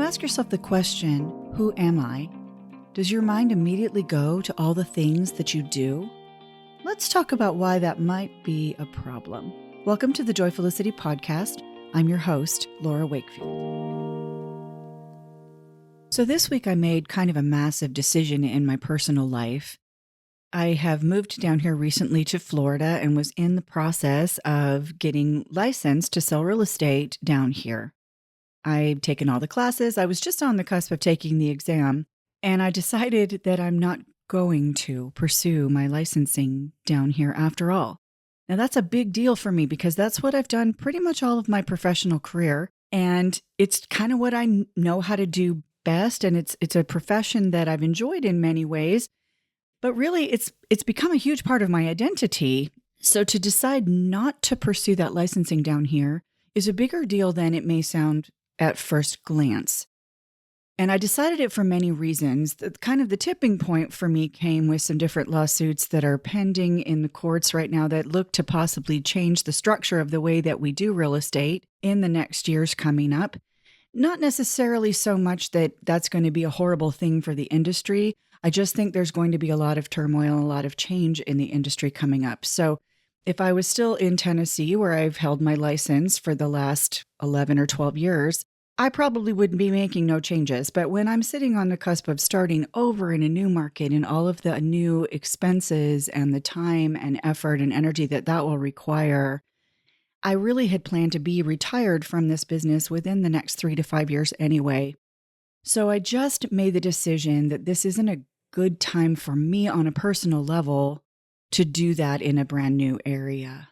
ask yourself the question, who am I? Does your mind immediately go to all the things that you do? Let's talk about why that might be a problem. Welcome to the Joyfulicity podcast. I'm your host, Laura Wakefield. So this week I made kind of a massive decision in my personal life. I have moved down here recently to Florida and was in the process of getting licensed to sell real estate down here. I've taken all the classes. I was just on the cusp of taking the exam, and I decided that I'm not going to pursue my licensing down here after all. Now, that's a big deal for me because that's what I've done pretty much all of my professional career, and it's kind of what I know how to do best, and it's a profession that I've enjoyed in many ways, but really it's become a huge part of my identity. So to decide not to pursue that licensing down here is a bigger deal than it may sound at first glance. And I decided it for many reasons. The tipping point for me came with some different lawsuits that are pending in the courts right now that look to possibly change the structure of the way that we do real estate in the next years coming up. Not necessarily so much that that's going to be a horrible thing for the industry. I just think there's going to be a lot of turmoil and a lot of change in the industry coming up. So if I was still in Tennessee, where I've held my license for the last 11 or 12 years, I probably wouldn't be making no changes. But when I'm sitting on the cusp of starting over in a new market and all of the new expenses and the time and effort and energy that will require, I really had planned to be retired from this business within the next 3 to 5 years anyway. So I just made the decision that this isn't a good time for me on a personal level to do that in a brand new area.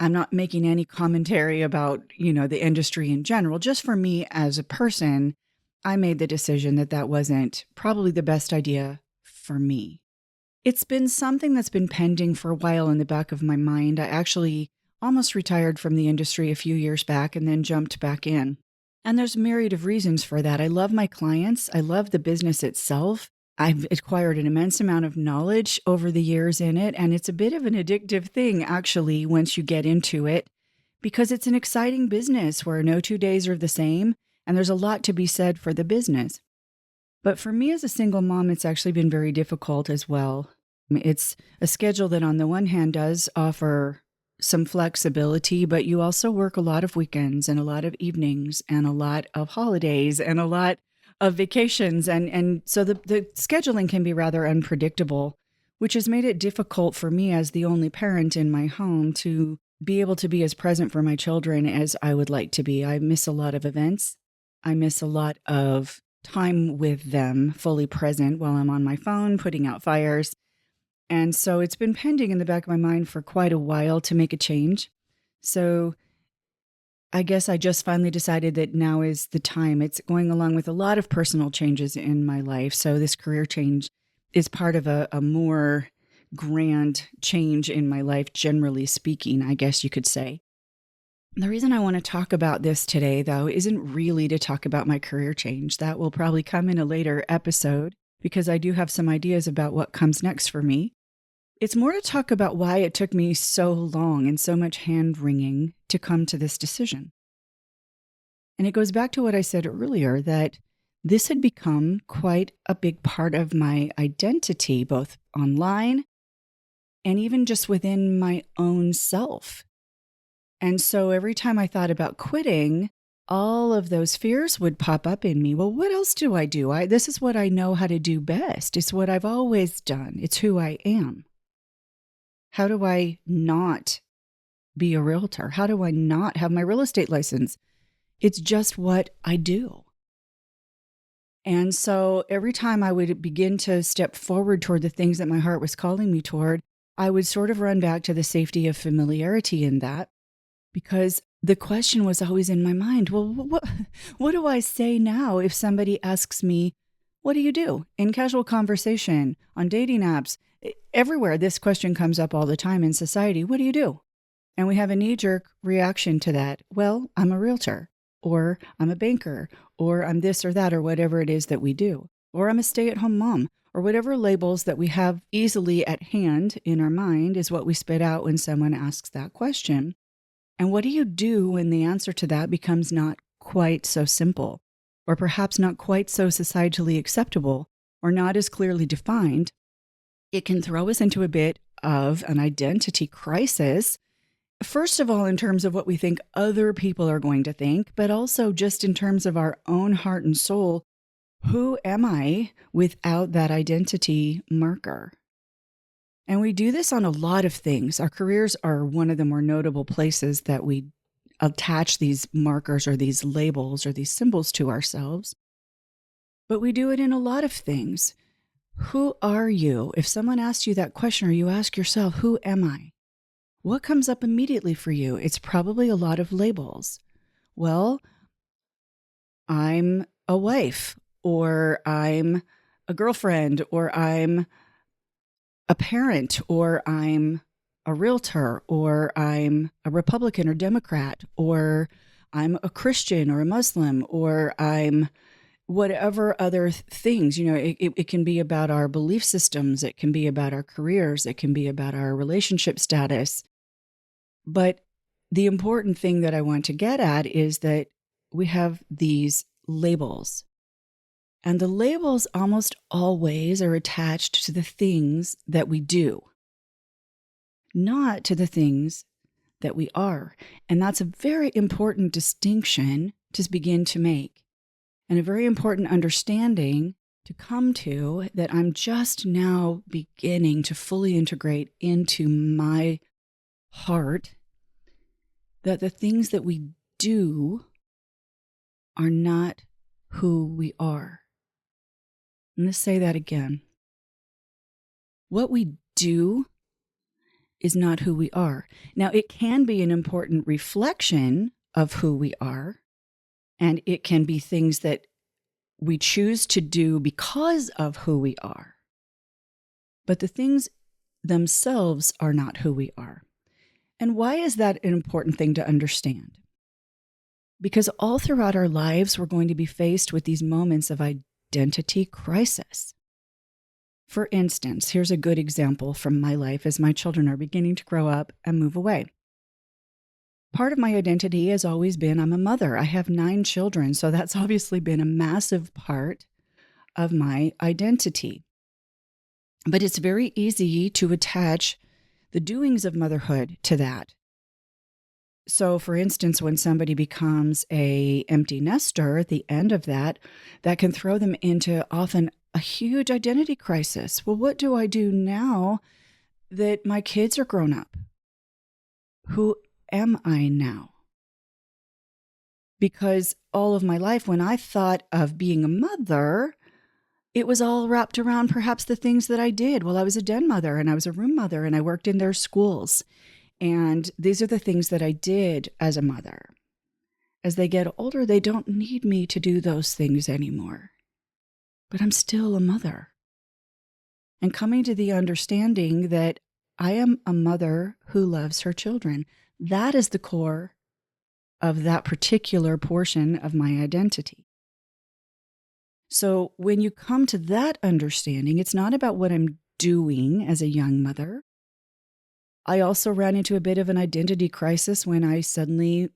I'm not making any commentary about, the industry in general. Just for me as a person, I made the decision that wasn't probably the best idea for me. It's been something that's been pending for a while in the back of my mind. I actually almost retired from the industry a few years back and then jumped back in. And there's a myriad of reasons for that. I love my clients. I love the business itself. I've acquired an immense amount of knowledge over the years in it, and it's a bit of an addictive thing, actually, once you get into it, because it's an exciting business where no 2 days are the same, and there's a lot to be said for the business. But for me as a single mom, it's actually been very difficult as well. It's a schedule that on the one hand does offer some flexibility, but you also work a lot of weekends and a lot of evenings and a lot of holidays and a lot of vacations. And so the scheduling can be rather unpredictable, which has made it difficult for me as the only parent in my home to be able to be as present for my children as I would like to be. I miss a lot of events. I miss a lot of time with them, fully present while I'm on my phone, putting out fires. And so it's been pending in the back of my mind for quite a while to make a change. So I guess I just finally decided that now is the time. It's going along with a lot of personal changes in my life. So this career change is part of a more grand change in my life, generally speaking, I guess you could say. The reason I want to talk about this today, though, isn't really to talk about my career change. That will probably come in a later episode because I do have some ideas about what comes next for me. It's more to talk about why it took me so long and so much hand-wringing to come to this decision. And it goes back to what I said earlier, that this had become quite a big part of my identity, both online and even just within my own self. And so every time I thought about quitting, all of those fears would pop up in me. Well, what else do I do? This is what I know how to do best. It's what I've always done. It's who I am. How do I not be a realtor? How do I not have my real estate license? It's just what I do. And so every time I would begin to step forward toward the things that my heart was calling me toward, I would sort of run back to the safety of familiarity in that, because the question was always in my mind, well, what do I say now if somebody asks me, what do you do? In casual conversation, on dating apps, everywhere this question comes up all the time in society, what do you do? And we have a knee-jerk reaction to that. Well, I'm a realtor, or I'm a banker, or I'm this or that, or whatever it is that we do, or I'm a stay-at-home mom, or whatever labels that we have easily at hand in our mind is what we spit out when someone asks that question. And what do you do when the answer to that becomes not quite so simple? or perhaps not quite so societally acceptable, or not as clearly defined, it can throw us into a bit of an identity crisis. First of all, in terms of what we think other people are going to think, but also just in terms of our own heart and soul. Who am I without that identity marker? And we do this on a lot of things. Our careers are one of the more notable places that we attach these markers or these labels or these symbols to ourselves. But we do it in a lot of things. Who are you? If someone asks you that question, or you ask yourself, who am I? What comes up immediately for you? It's probably a lot of labels. Well, I'm a wife, or I'm a girlfriend, or I'm a parent, or I'm a realtor, or I'm a Republican or Democrat, or I'm a Christian or a Muslim, or I'm whatever other things. It can be about our belief systems. It can be about our careers. It can be about our relationship status. But the important thing that I want to get at is that we have these labels. And the labels almost always are attached to the things that we do, not to the things that we are. And that's a very important distinction to begin to make, and a very important understanding to come to, that I'm just now beginning to fully integrate into my heart, that the things that we do are not who we are. I'm going to say that again. What we do is not who we are. Now, it can be an important reflection of who we are, and it can be things that we choose to do because of who we are. But the things themselves are not who we are. And why is that an important thing to understand? Because all throughout our lives, we're going to be faced with these moments of identity crisis. For instance, here's a good example from my life as my children are beginning to grow up and move away. Part of my identity has always been I'm a mother. I have 9 children, so that's obviously been a massive part of my identity. But it's very easy to attach the doings of motherhood to that. So, for instance, when somebody becomes an empty nester at the end of that, that can throw them into often a huge identity crisis. Well, what do I do now that my kids are grown up? Who am I now? Because all of my life, when I thought of being a mother, it was all wrapped around perhaps the things that I did. Well, I was a den mother, and I was a room mother, and I worked in their schools. And these are the things that I did as a mother. As they get older, they don't need me to do those things anymore. But I'm still a mother. And coming to the understanding that I am a mother who loves her children. That is the core of that particular portion of my identity. So when you come to that understanding, it's not about what I'm doing as a young mother. I also ran into a bit of an identity crisis when I suddenly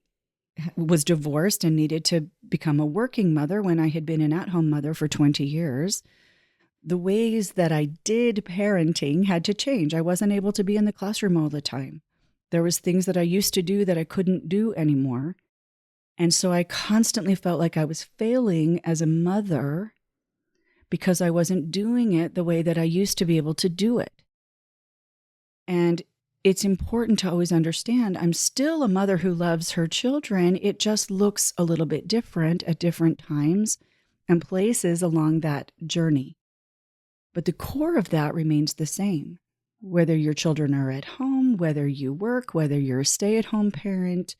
was divorced and needed to become a working mother when I had been an at-home mother for 20 years. The ways that I did parenting had to change. I wasn't able to be in the classroom all the time. There was things that I used to do that I couldn't do anymore. And so I constantly felt like I was failing as a mother because I wasn't doing it the way that I used to be able to do it. And it's important to always understand I'm still a mother who loves her children. It just looks a little bit different at different times and places along that journey. But the core of that remains the same. Whether your children are at home, whether you work, whether you're a stay-at-home parent,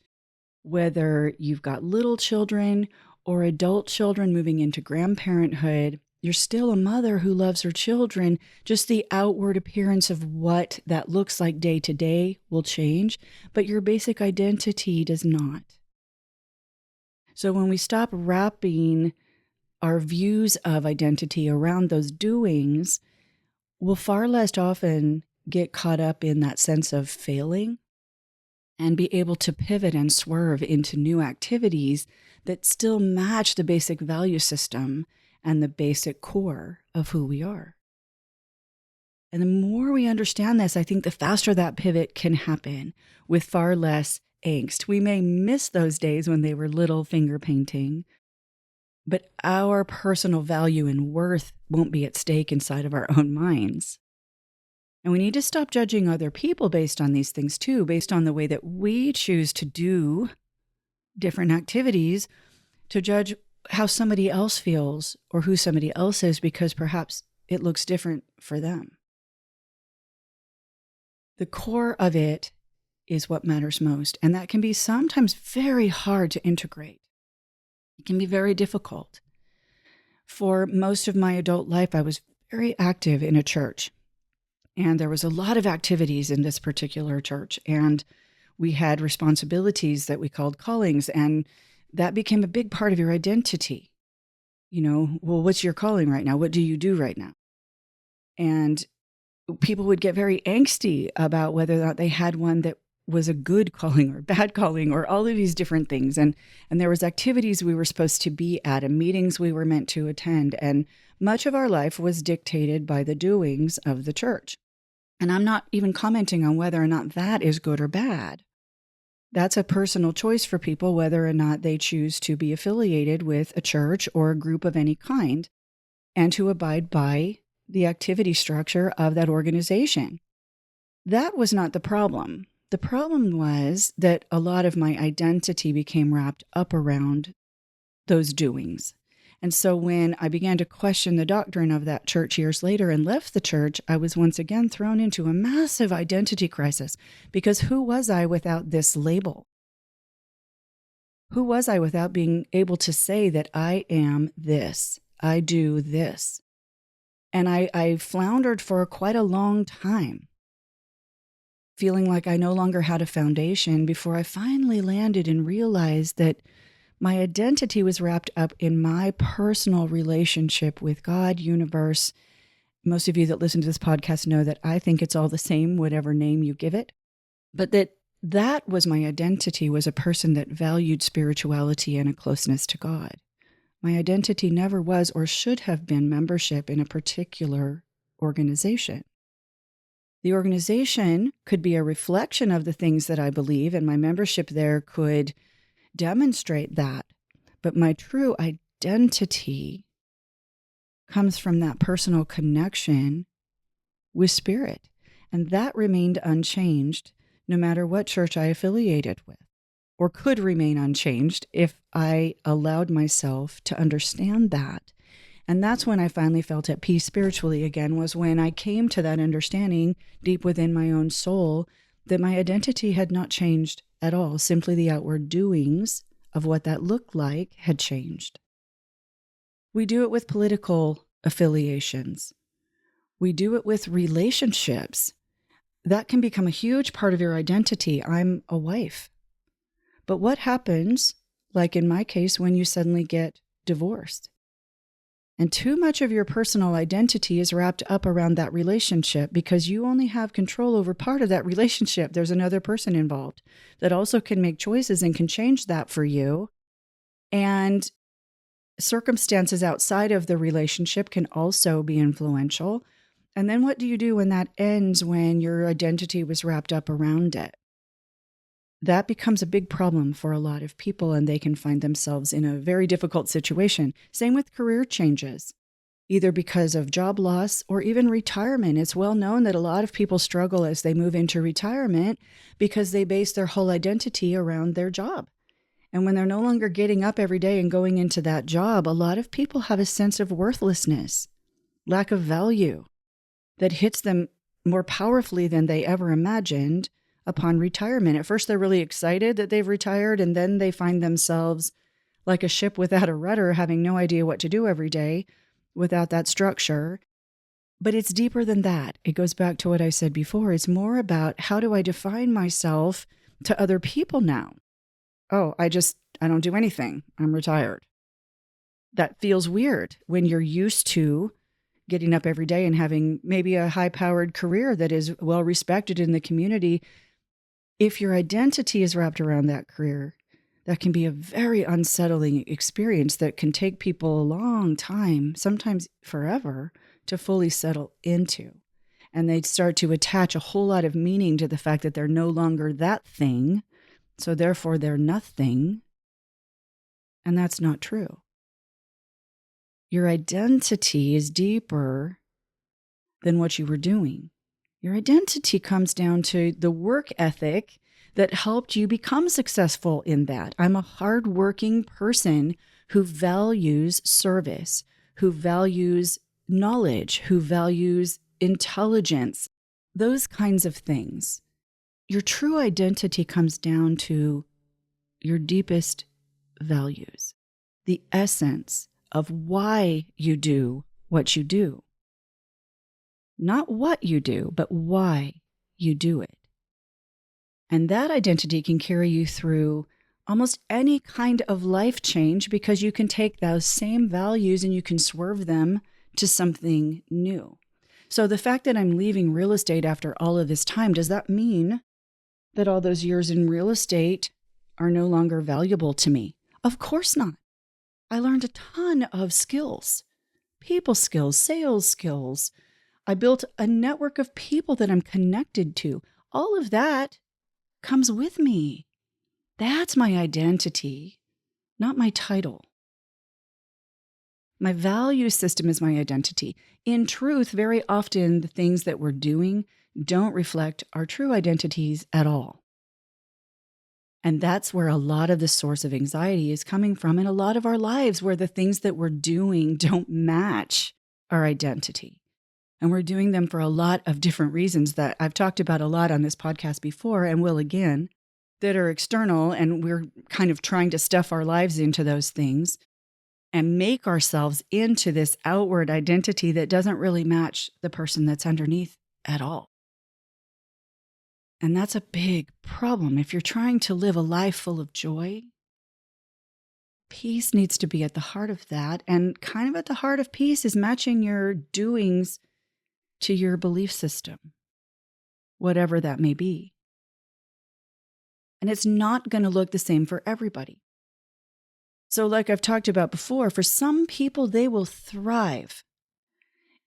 whether you've got little children or adult children moving into grandparenthood, you're still a mother who loves her children. Just the outward appearance of what that looks like day to day will change, but your basic identity does not. So when we stop wrapping our views of identity around those doings, we'll far less often get caught up in that sense of failing and be able to pivot and swerve into new activities that still match the basic value system and the basic core of who we are. And the more we understand this, I think the faster that pivot can happen with far less angst. We may miss those days when they were little finger painting, but our personal value and worth won't be at stake inside of our own minds. And we need to stop judging other people based on these things too, based on the way that we choose to do different activities, to judge how somebody else feels or who somebody else is because perhaps it looks different for them. The core of it is what matters most, and that can be sometimes very hard to integrate. It can be very difficult. For most of my adult life, I was very active in a church, and there was a lot of activities in this particular church, and we had responsibilities that we called callings, and that became a big part of your identity. Well, what's your calling right now? What do you do right now? And people would get very angsty about whether or not they had one that was a good calling or bad calling or all of these different things. And there was activities we were supposed to be at and meetings we were meant to attend. And much of our life was dictated by the doings of the church. And I'm not even commenting on whether or not that is good or bad. That's a personal choice for people, whether or not they choose to be affiliated with a church or a group of any kind and to abide by the activity structure of that organization. That was not the problem. The problem was that a lot of my identity became wrapped up around those doings. And so when I began to question the doctrine of that church years later and left the church, I was once again thrown into a massive identity crisis, because who was I without this label? Who was I without being able to say that I am this, I do this? And I floundered for quite a long time, feeling like I no longer had a foundation, before I finally landed and realized that my identity was wrapped up in my personal relationship with God, universe. Most of you that listen to this podcast know that I think it's all the same, whatever name you give it. But that was my identity, was a person that valued spirituality and a closeness to God. My identity never was or should have been membership in a particular organization. The organization could be a reflection of the things that I believe, and my membership there could demonstrate that. But my true identity comes from that personal connection with Spirit. And that remained unchanged no matter what church I affiliated with, or could remain unchanged if I allowed myself to understand that. And that's when I finally felt at peace spiritually again, was when I came to that understanding deep within my own soul that my identity had not changed at all. Simply the outward doings of what that looked like had changed. We do it with political affiliations. We do it with relationships. That can become a huge part of your identity. I'm a wife. But what happens, like in my case, when you suddenly get divorced? And too much of your personal identity is wrapped up around that relationship, because you only have control over part of that relationship. There's another person involved that also can make choices and can change that for you. And circumstances outside of the relationship can also be influential. And then what do you do when that ends, when your identity was wrapped up around it? That becomes a big problem for a lot of people, and they can find themselves in a very difficult situation. Same with career changes, either because of job loss or even retirement. It's well known that a lot of people struggle as they move into retirement because they base their whole identity around their job. And when they're no longer getting up every day and going into that job, a lot of people have a sense of worthlessness, lack of value, that hits them more powerfully than they ever imagined upon retirement. At first, they're really excited that they've retired, and then they find themselves like a ship without a rudder, having no idea what to do every day without that structure. But it's deeper than that. It goes back to what I said before. It's more about, how do I define myself to other people now? Oh, I don't do anything. I'm retired. That feels weird when you're used to getting up every day and having maybe a high-powered career that is well respected in the community. If your identity is wrapped around that career, That can be a very unsettling experience that can take people a long time, sometimes forever, to fully settle into. And they start to attach a whole lot of meaning to the fact that they're no longer that thing, so therefore they're nothing. And that's not true. Your identity is deeper than what you were doing. Your identity comes down to the work ethic that helped you become successful in that. I'm a hardworking person who values service, who values knowledge, who values intelligence, those kinds of things. Your true identity comes down to your deepest values, the essence of why you do what you do. Not what you do, but why you do it. And that identity can carry you through almost any kind of life change, because you can take those same values and you can swerve them to something new. So the fact that I'm leaving real estate after all of this time, does that mean that all those years in real estate are no longer valuable to me? Of course not. I learned a ton of skills, people skills, sales skills. I built a network of people that I'm connected to. All of that comes with me. That's my identity, not my title. My value system is my identity. In truth, very often the things that we're doing don't reflect our true identities at all. And that's where a lot of the source of anxiety is coming from in a lot of our lives, where the things that we're doing don't match our identity. And we're doing them for a lot of different reasons that I've talked about a lot on this podcast before and will again, that are external, and we're kind of trying to stuff our lives into those things and make ourselves into this outward identity that doesn't really match the person that's underneath at all. And that's a big problem. If you're trying to live a life full of joy, peace needs to be at the heart of that. And kind of at the heart of peace is matching your doings to your belief system, whatever that may be. And it's not going to look the same for everybody. So like I've talked about before, for some people, they will thrive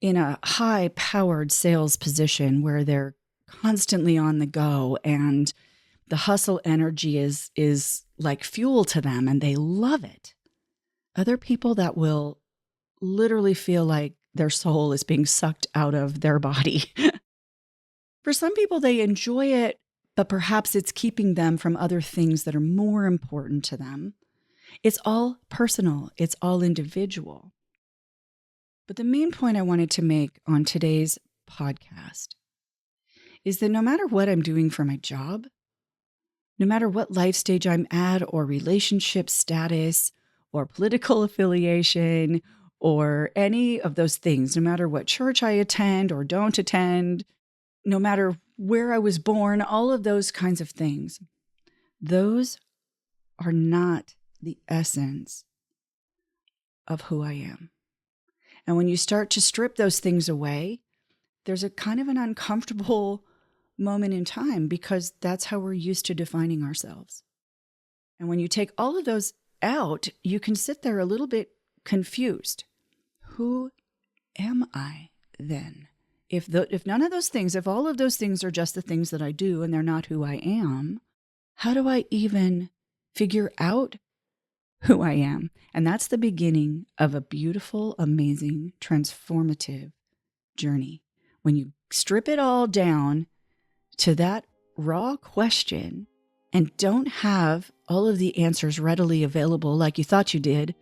in a high-powered sales position where they're constantly on the go and the hustle energy is like fuel to them and they love it. Other people, that will literally feel like their soul is being sucked out of their body. For some people, they enjoy it, but perhaps it's keeping them from other things that are more important to them. It's all personal. It's all individual. But the main point I wanted to make on today's podcast is that no matter what I'm doing for my job, no matter what life stage I'm at, or relationship status, or political affiliation, or any of those things, no matter what church I attend or don't attend, no matter where I was born, all of those kinds of things, those are not the essence of who I am. And when you start to strip those things away, there's a kind of an uncomfortable moment in time, because that's how we're used to defining ourselves. And when you take all of those out, you can sit there a little bit confused. Who am I then? If none of those things, if all of those things are just the things that I do and they're not who I am, how do I even figure out who I am? And that's the beginning of a beautiful, amazing, transformative journey. When you strip it all down to that raw question and don't have all of the answers readily available like you thought you did,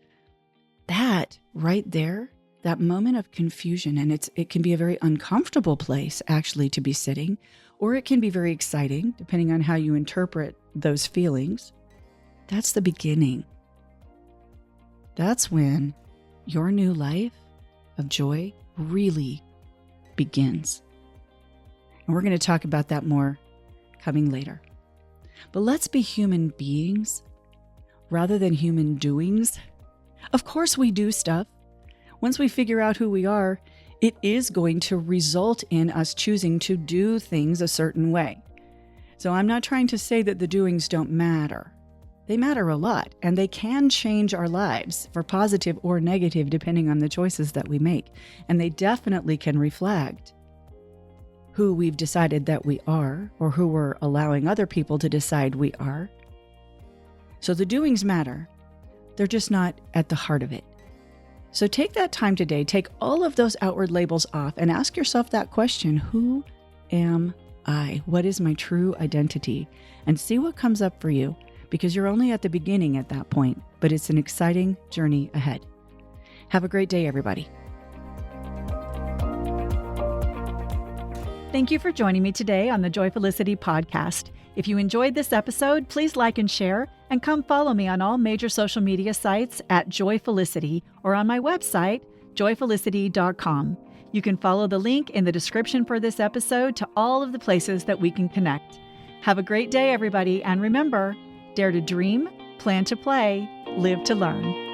that right there, that moment of confusion, and it can be a very uncomfortable place actually to be sitting, or it can be very exciting depending on how you interpret those feelings. That's the beginning. That's when your new life of joy really begins. And we're going to talk about that more coming later. But let's be human beings rather than human doings. Of course we do stuff. Once we figure out who we are, it is going to result in us choosing to do things a certain way. So I'm not trying to say that the doings don't matter. they matter a lot, and they can change our lives for positive or negative depending on the choices that we make. And they definitely can reflect who we've decided that we are, or who we're allowing other people to decide we are. So the doings matter. They're just not at the heart of it. So take that time today, take all of those outward labels off, and ask yourself that question: who am I? What is my true identity? And see what comes up for you, because you're only at the beginning at that point, but it's an exciting journey ahead. Have a great day, everybody. Thank you for joining me today on the Joyfulicity podcast. If you enjoyed this episode, please like and share, and come follow me on all major social media sites at Joyfulicity or on my website, joyfulicity.com. You can follow the link in the description for this episode to all of the places that we can connect. Have a great day, everybody, and remember, dare to dream, plan to play, live to learn.